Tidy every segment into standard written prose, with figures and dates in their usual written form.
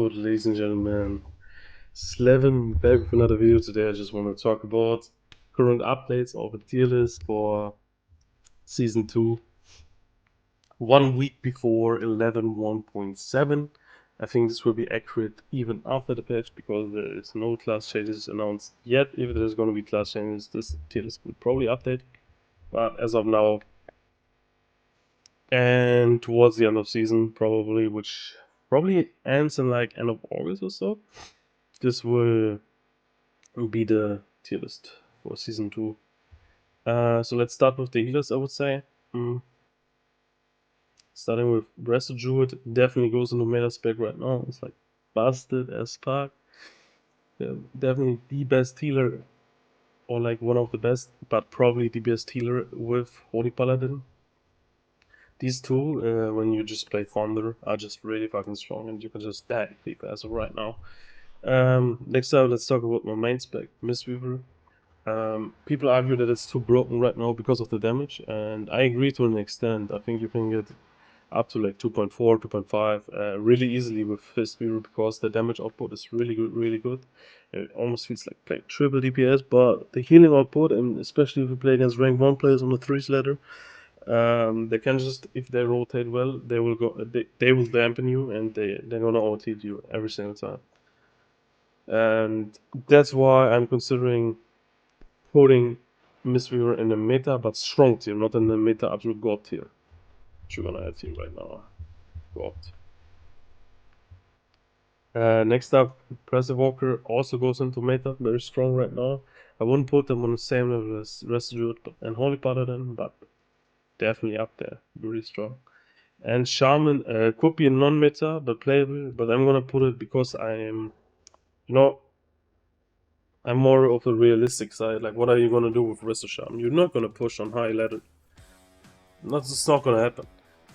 Hello ladies and gentlemen, Slevin back with another video. Today I just want to talk about current updates of a tier list for Season 2, 1 week before 11.1.7. I think this will be accurate even after the patch because there is no class changes announced yet. If there's going to be class changes, this tier list will probably update, but as of now and towards the end of season probably, which probably ends in like end of August or so, this will be the tier list for season 2. So let's start with the healers, I would say. Starting with Resto Druid, definitely goes into meta spec right now. It's like busted as fuck. Definitely the best healer, or like one of the best, but probably the best healer with Holy Paladin. These two, when you just play Thunder, are just really fucking strong and you can just die people as of right now. Next up, let's talk about my main spec, Mistweaver. People argue that it's too broken right now because of the damage, and I agree to an extent. I think you can get up to like 2.4, 2.5 really easily with Mistweaver because the damage output is really good. It almost feels like playing triple DPS, but the healing output, and especially if you play against rank 1 players on the 3s ladder, they can just, if they rotate well, they will go. They will dampen you, and they're gonna out-heal you every single time. And that's why I'm considering putting Mistweaver in the meta, but strong tier, not in the meta absolute god tier. Which we're gonna add here right now. God. Next up, Impressive Walker also goes into meta, very strong right now. I wouldn't put them on the same level as Residue and Holy Paladin, but definitely up there, very strong. And Shaman could be a non-meta, but playable, but I'm gonna put it because I'm more of a realistic side. Like, what are you gonna do with Resto Shaman? You're not gonna push on high ladder. It's not gonna happen.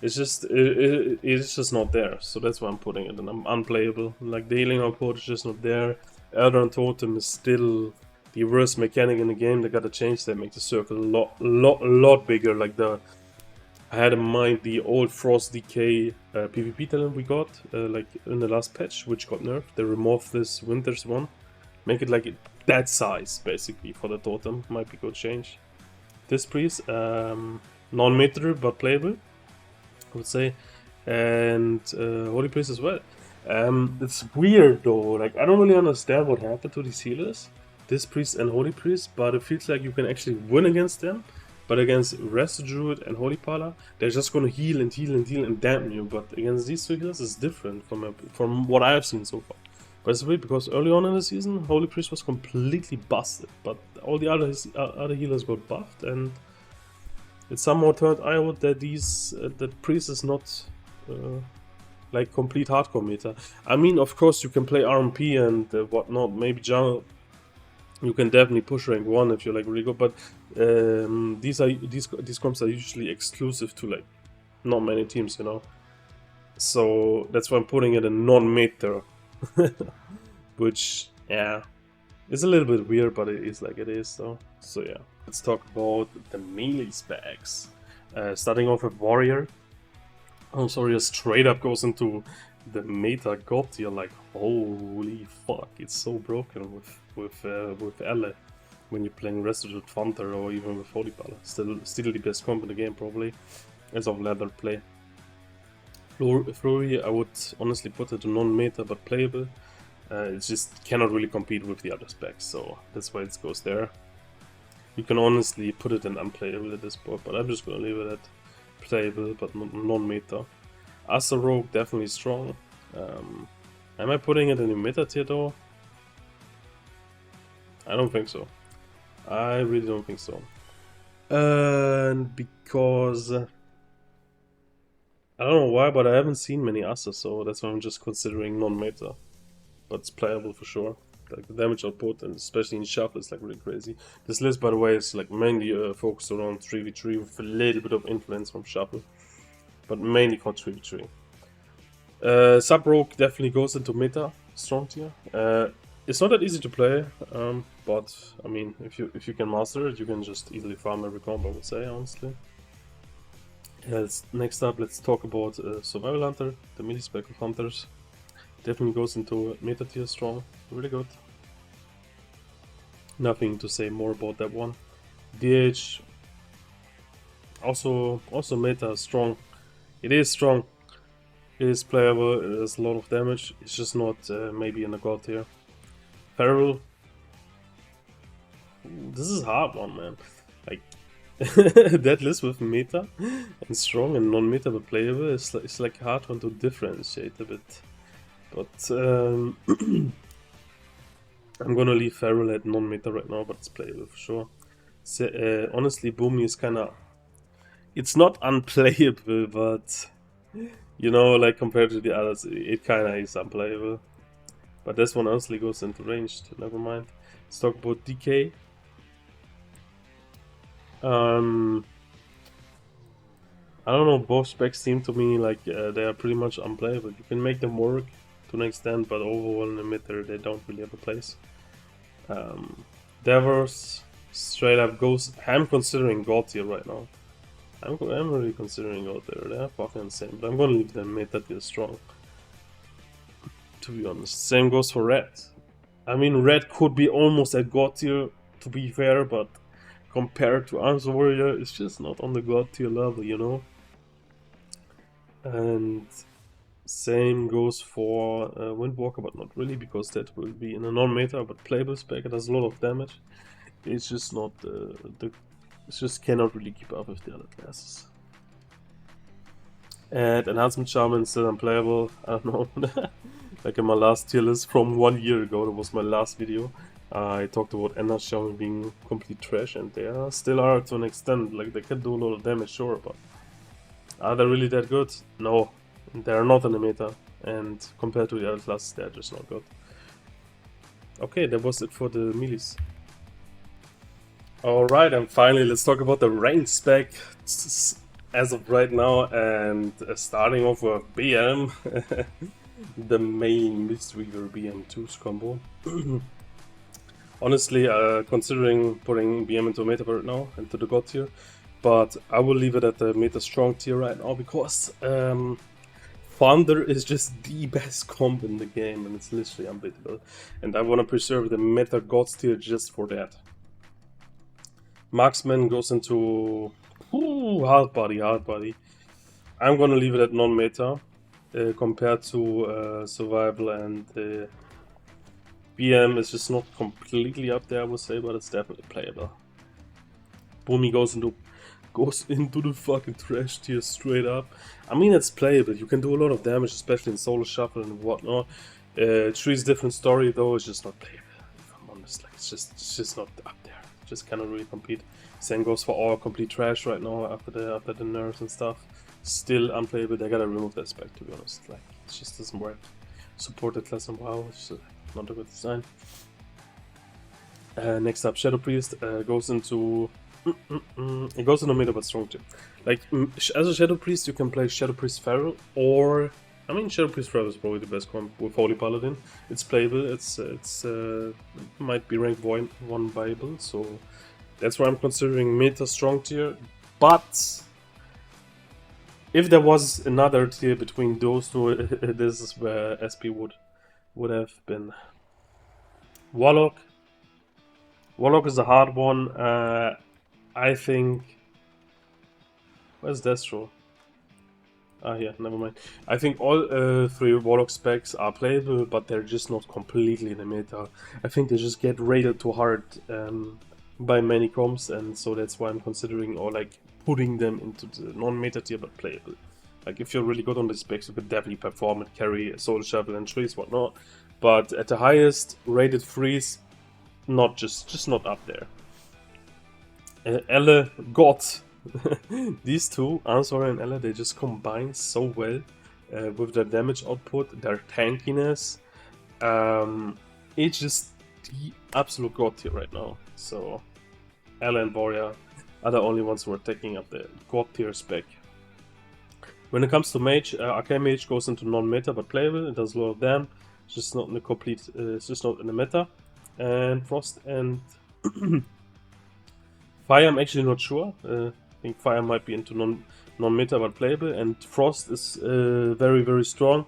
It's just it's just not there. So that's why I'm putting it in unplayable. Like, the healing output is just not there. Elder Totem is still the worst mechanic in the game. They gotta change that, make the circle a lot bigger. Like, I had in mind the old Frost Decay PvP talent we got like in the last patch, which got nerfed. They removed this Winter's one, make it like that size basically for the totem. Might be good change. This priest, non-meter but playable, I would say, and Holy Priest as well. It's weird though. Like, I don't really understand what happened to these healers, this priest and Holy Priest, but it feels like you can actually win against them. But against Resto Druid and Holy Pala, they're just gonna heal and dampen you. But against these two healers, it's different from what I have seen so far. But it's weird because early on in the season, Holy Priest was completely busted, but all the other healers got buffed, and it somehow turned out that that Priest is not like complete hardcore meta. I mean, of course, you can play RMP and whatnot, maybe jungle. You can definitely push rank 1 if you're like really good, but these comps are usually exclusive to like not many teams, you know. So that's why I'm putting it in non-meta, which, yeah, is a little bit weird, but it is like it is. So yeah, let's talk about the melee specs. Starting off with Warrior. Oh, sorry, straight up goes into the meta god tier. Like, holy fuck, it's so broken with Elle when you're playing Resident with Thunder or even with Holy Pala. Still the best comp in the game probably, as of ladder play. Flurry, I would honestly put it to non-meta but playable. It just cannot really compete with the other specs, so that's why it goes there. You can honestly put it in unplayable at this point, but I'm just gonna leave it at playable but non-meta. Aster Rogue, definitely strong. Am I putting it in the meta tier though? I don't think so. I really don't think so. And because I don't know why, but I haven't seen many Asters, so that's why I'm just considering non-meta. But it's playable for sure. Like, the damage output, and especially in Shuffle, is like really crazy. This list, by the way, is like mainly focused around 3v3 with a little bit of influence from Shuffle, but mainly called 3v3. Sub-Rogue definitely goes into meta, strong tier. It's not that easy to play, but I mean, if you can master it, you can just easily farm every comp, I would say, honestly. Next up, let's talk about Survival Hunter, the melee spec of hunters. Definitely goes into meta tier strong. Really good. Nothing to say more about that one. DH also meta strong. It is strong. It is playable. It has a lot of damage. It's just not maybe in the god tier. Feral. This is a hard one, man. Like that list with meta and strong and non-meta but playable is it's like a hard one to differentiate a bit. But I'm gonna leave Feral at non-meta right now, but it's playable for sure. So, honestly, Boomy is kinda... It's not unplayable, but... You know, like compared to the others, it kinda is unplayable. But this one honestly goes into ranged, never mind. Let's talk about DK. I don't know, both specs seem to me like they are pretty much unplayable. You can make them work to an extent, but overall in the mid they don't really have a place. Devers straight up goes... I'm considering God tier right now. I'm really considering God tier. They're fucking insane, but I'm gonna leave them mid that is strong. To be honest. Same goes for Red. I mean, Red could be almost at God tier, to be fair, but compared to Arms Warrior, it's just not on the God tier level, you know? And same goes for Windwalker, but not really, because that will be in a non-meta, but playable spec. It does a lot of damage. It's just not it just cannot really keep up with the other classes. And Enhancement Shaman still unplayable. I don't know. Like in my last tier list from 1 year ago, that was my last video. I talked about Enhancement Shaman being complete trash, and they still are to an extent. Like they can do a lot of damage, sure, but are they really that good? No, they are not in the meta, and compared to the other classes, they are just not good. Okay, that was it for the MEELES. Alright, and finally let's talk about the rank spec as of right now, and starting off with BM, the main Mistweaver BM2's combo. Honestly, considering putting BM into meta right now, into the god tier, but I will leave it at the meta strong tier right now, because Thunder is just the best comp in the game, and it's literally unbeatable. And I want to preserve the meta gods tier just for that. Marksman goes into hard body. I'm gonna leave it at non-meta compared to survival, and BM is just not completely up there, I would say, but it's definitely playable. Boomy goes into the fucking trash tier straight up. I mean, it's playable. You can do a lot of damage, especially in solo shuffle and whatnot. Tree's different story though. It's just not playable. If I'm honest, like it's just not up there. Just cannot really compete. Same goes for all complete trash right now after the nerfs and stuff. Still unplayable. They gotta remove that spec, to be honest. Like it just doesn't work. Supported class in WoW, it's not a good design. Next up, Shadow Priest goes into it goes into meta but strong too. Like as a Shadow Priest, you can play Shadow Priest Feral, or I mean Shadow Priest Feral is probably the best comp with Holy Paladin. It's playable. It might be ranked 1 viable, so that's why I'm considering meta strong tier. But if there was another tier between those two, this is where SP would have been. Warlock is a hard one. I think. Where's Destro? Ah, yeah, never mind. I think all 3 Warlock specs are playable, but they're just not completely in the meta. I think they just get raided too hard by many comps, and so that's why I'm considering or like putting them into the non-meta tier but playable. Like if you're really good on the specs, you could definitely perform and carry Soul Shovel and trees, whatnot. But at the highest rated freeze, just not up there. Elle, God. These two, Answer and Elle, they just combine so well with their damage output, their tankiness. It's just the absolute god tier right now. So Elle and Boria are the only ones who are taking up the god tier spec. When it comes to Mage, Arcane Mage goes into non-meta but playable. It does a lot of damage. It's just not in the complete. It's just not in the meta. And Frost and Fire, I'm actually not sure. I think Fire might be into non-meta but playable, and Frost is very strong.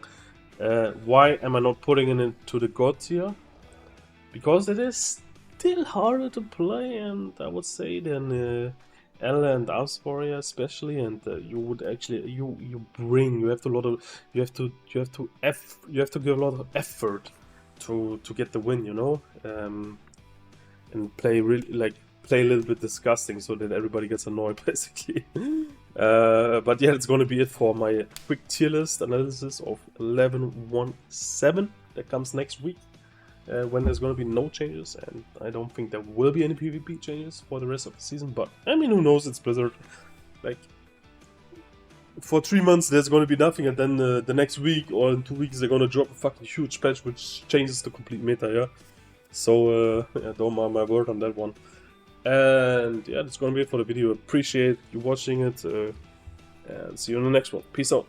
Why am I not putting it into the God tier? Because it is still harder to play, and I would say than Ella and Ars Warrior especially. And you would actually you have to give a lot of effort to get the win, you know, and play play a little bit disgusting so that everybody gets annoyed basically. But yeah, it's gonna be it for my quick tier list analysis of 11.17 that comes next week. When there's going to be no changes, and I don't think there will be any PvP changes for the rest of the season, but I mean, who knows, it's Blizzard. Like, for 3 months there's going to be nothing, and then the next week or in 2 weeks they're going to drop a fucking huge patch which changes the complete meta, yeah? So, yeah, don't mark my word on that one. And yeah, that's going to be it for the video. Appreciate you watching it, and see you in the next one. Peace out.